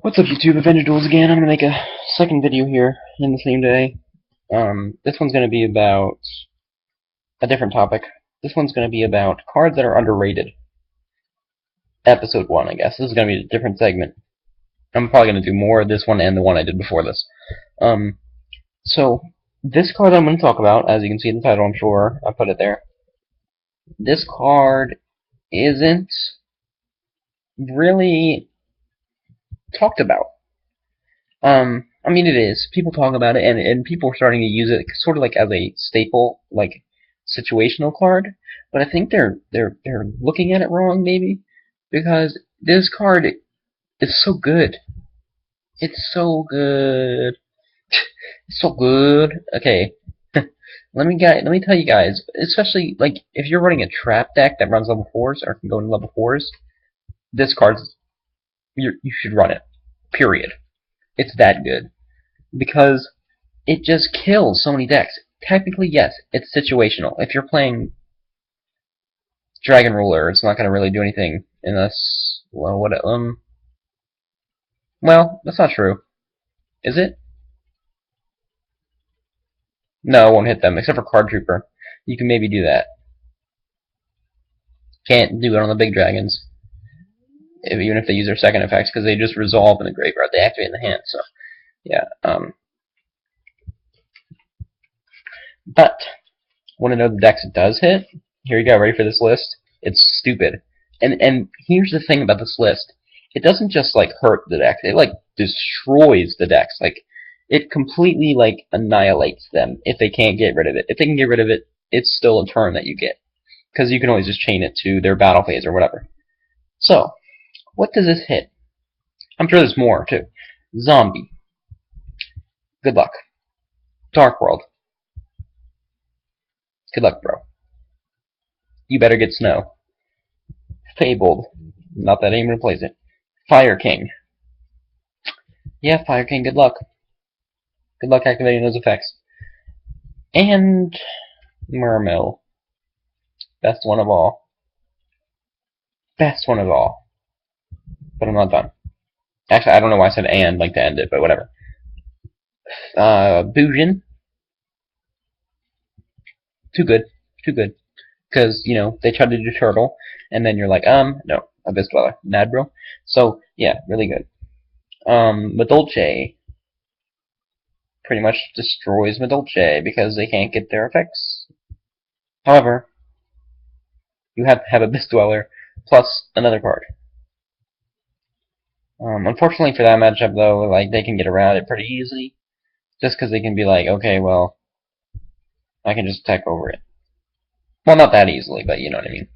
What's up, YouTube? Avenger Duels again. I'm gonna make a second video here in the same day. This one's gonna be about a different topic. This one's gonna be about cards that are underrated. Episode 1, I guess. This is gonna be a different segment. I'm probably gonna do more of this one and the one I did before this. So, this card I'm gonna talk about, as you can see in the title, I'm sure I put it there. This card isn't really talked about. I mean, it is. People talk about it, and people are starting to use it sort of like as a staple, like situational card. But I think they're looking at it wrong, maybe, because this card is so good. It's so good. It's so good. Okay, let me tell you guys, especially like if you're running a trap deck that runs level 4s or can go into level 4s, this card's you should run it. Period. It's that good. Because it just kills so many decks. Technically, yes, it's situational. If you're playing Dragon Ruler, it's not going to really do anything unless, well, that's not true. Is it? No, it won't hit them, except for Card Trooper. You can maybe do that. Can't do it on the big dragons, even if they use their second effects, because they just resolve in the graveyard. They activate in the hand, so, yeah, But, want to know the decks it does hit? Here you go, ready for this list? It's stupid. And here's the thing about this list. It doesn't just, like, hurt the deck. It, like, destroys the decks. Like, it completely, like, annihilates them if they can't get rid of it. If they can get rid of it, it's still a turn that you get. Because you can always just chain it to their battle phase or whatever. So, what does this hit? I'm sure there's more, too. Zombie. Good luck. Dark World. Good luck, bro. You better get snow. Fabled. Not that I even replace it. Fire King. Yeah, Fire King, good luck. Good luck activating those effects. And Mermill. Best one of all. Best one of all. But I'm not done. Actually, I don't know why I said and, like to end it, but whatever. Bujin. Too good. Too good. Because, you know, they tried to do Turtle, and then you're like, no, Abyss Dweller. Mad, bro? So, yeah, really good. Madolche pretty much destroys Madolche because they can't get their effects. However, you have to have Abyss Dweller plus another card. Unfortunately for that matchup, though, like they can get around it pretty easily, just because they can be like, okay, well, I can just attack over it. Well, not that easily, but you know what I mean.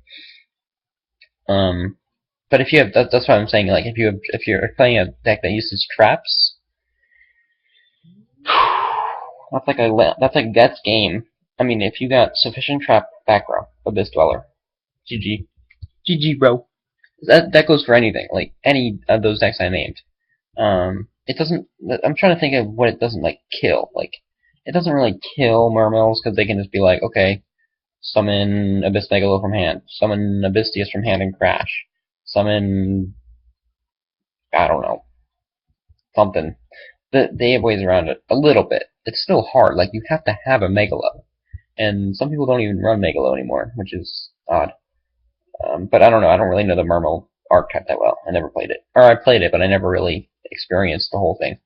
But if you have, that's what I'm saying. Like, if you're playing a deck that uses traps, that's game. I mean, if you got sufficient trap back row, Abyss Dweller, GG, GG, bro. That goes for anything, like any of those decks I named. It doesn't. I'm trying to think of what it doesn't like kill. Like, it doesn't really kill Mermills because they can just be like, okay, summon Abyss Megalo from hand, summon Abysstius from hand and crash, summon, I don't know, something. They have ways around it a little bit. It's still hard. Like, you have to have a Megalo, and some people don't even run Megalo anymore, which is odd. But I don't know. I don't really know the Mermill archetype that well. I never played it. Or I played it, but I never really experienced the whole thing.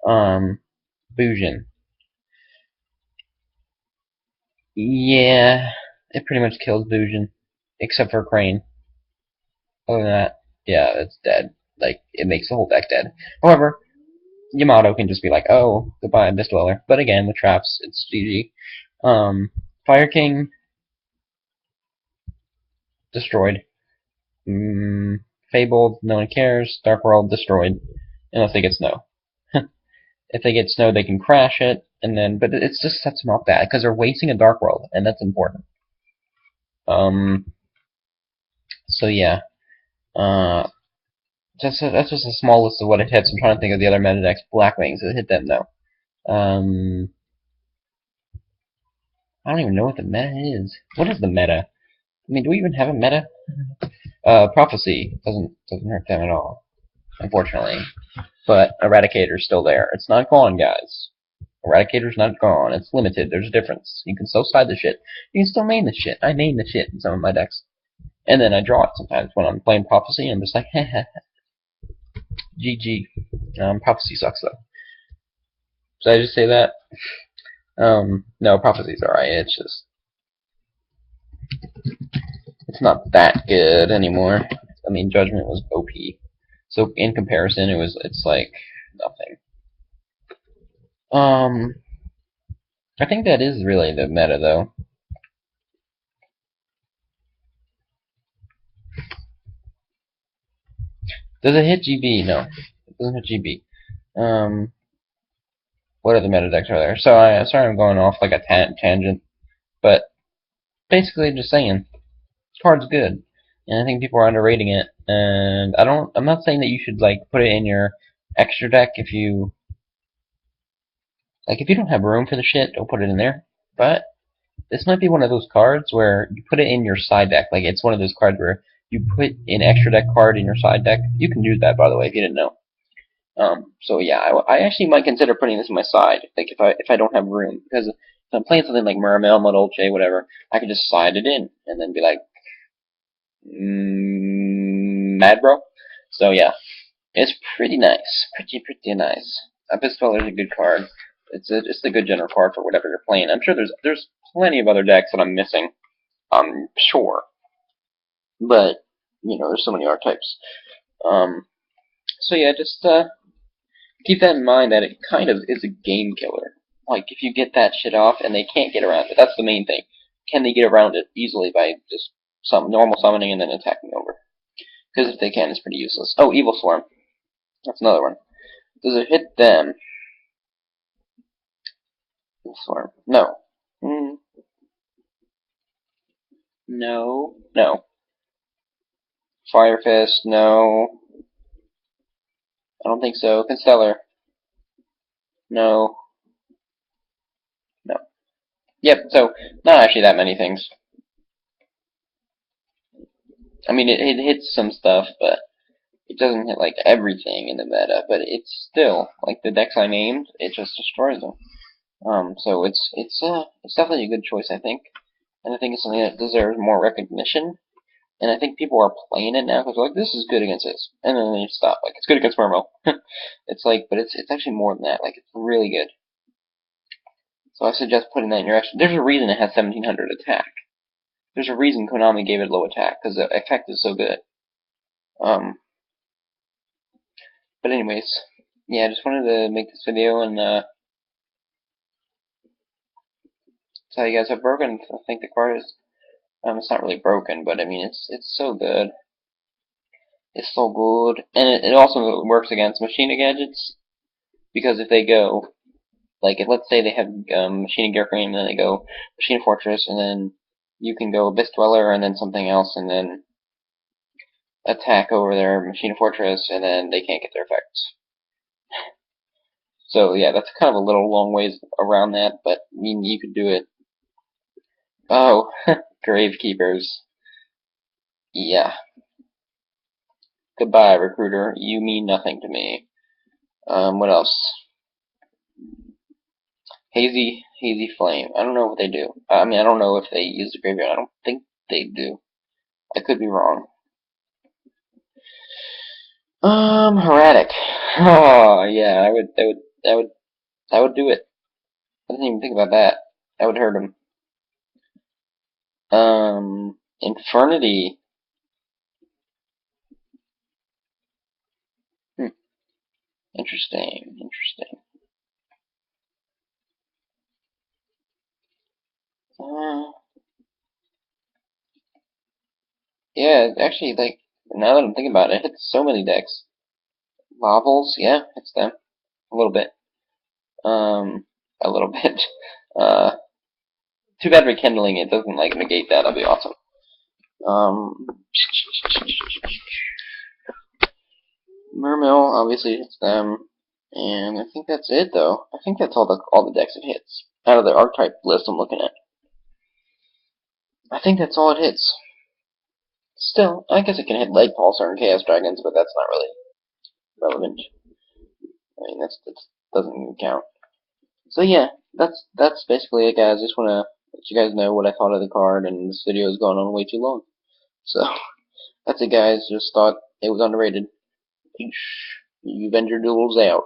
Bujin. Yeah, it pretty much kills Bujin, except for Crane. Other than that, yeah, it's dead. Like, it makes the whole deck dead. However, Yamato can just be like, oh, goodbye, Abyss Dweller. But again, with traps, it's GG. Fire King, destroyed. Fabled, no one cares. Dark World, destroyed. Unless they get snow. If they get snow, they can crash it, and then, but it just sets them up bad, because they're wasting a Dark World, and that's important. So yeah. That's just a small list of what it hits. I'm trying to think of the other meta decks. Black Wings, it hit them though. I don't even know what the meta is. What is the meta? I mean, do we even have a meta? Prophecy doesn't hurt them at all. unfortunately. But Eradicator's still there. It's not gone, guys. Eradicator's not gone. It's limited. There's a difference. You can still side the shit. You can still main the shit. I main the shit in some of my decks. And then I draw it sometimes when I'm playing Prophecy. I'm just like, heh. GG. Prophecy sucks, though. Did I just say that? No, Prophecy's alright. It's just... it's not that good anymore. I mean, Judgment was OP. So, in comparison, it's like nothing. I think that is really the meta, though. Does it hit GB? No. It doesn't hit GB. What other meta decks are there? So, sorry I'm going off like a tangent, but basically just saying, this card's good. And I think people are underrating it, and I'm not saying that you should, like, put it in your extra deck if you don't have room for the shit, don't put it in there. But this might be one of those cards where you put it in your side deck. Like, it's one of those cards where you put an extra deck card in your side deck. You can do that, by the way, if you didn't know. So yeah, I actually might consider putting this in my side, like if I don't have room, because if I'm playing something like Muramel, Dolce, whatever, I can just slide it in and then be like, mad bro. So yeah, it's pretty nice, pretty nice. Epispell is a good card. It's a good general card for whatever you're playing. I'm sure there's plenty of other decks that I'm missing. I'm sure, but there's so many archetypes. So yeah, just keep that in mind that it kind of is a game killer. Like, if you get that shit off and they can't get around it, that's the main thing. Can they get around it easily by just some normal summoning and then attacking over? Because if they can, it's pretty useless. Oh, Evil Swarm. That's another one. Does it hit them? Evil Swarm. No. No. Fire Fist, no. I don't think so. Constellar. No. Yep, so, not actually that many things. I mean, it hits some stuff, but it doesn't hit, like, everything in the meta, but it's still, like, the decks I named, it just destroys them. So it's definitely a good choice, I think. And I think it's something that deserves more recognition. And I think people are playing it now because they're like, this is good against this. And then they stop. Like, it's good against Murmo. It's like, but it's actually more than that. Like, it's really good. So I suggest putting that in your extra. There's a reason it has 1700 attack. There's a reason Konami gave it low attack, because the effect is so good. But anyways, yeah, I just wanted to make this video and tell you guys how broken I think the card is. It's not really broken, but I mean, it's so good. It's so good, and it also works against Machina Gadgets, because if they go, like, let's say they have Machina Gear Cream, and then they go Machina Fortress, and then you can go Abyss Dweller, and then something else, and then attack over their Machina Fortress, and then they can't get their effects. So yeah, that's kind of a little long ways around that, but I mean, you could do it. Oh, Gravekeepers. Yeah. Goodbye, Recruiter. You mean nothing to me. What else? Hazy Flame. I don't know what they do. I mean, I don't know if they use the graveyard. I don't think they do. I could be wrong. Heretic. Oh, yeah, I would do it. I didn't even think about that. I would hurt him. Infernity. Interesting. Yeah, actually, like, now that I'm thinking about it, it hits so many decks. Lavels, yeah, hits them. A little bit. A little bit. Too bad rekindling it doesn't, like, negate that. That'd be awesome. Mermill obviously hits them. And I think that's it, though. I think that's all the decks it hits. Out of the archetype list I'm looking at. I think that's all it hits. Still, I guess it can hit Leg Pulsar and Chaos Dragons, but that's not really relevant. I mean, that doesn't even count. So yeah, that's basically it, guys. Just want to let you guys know what I thought of the card, and this video has gone on way too long. So that's it, guys. Just thought it was underrated. Peace. You Avenger Duels out.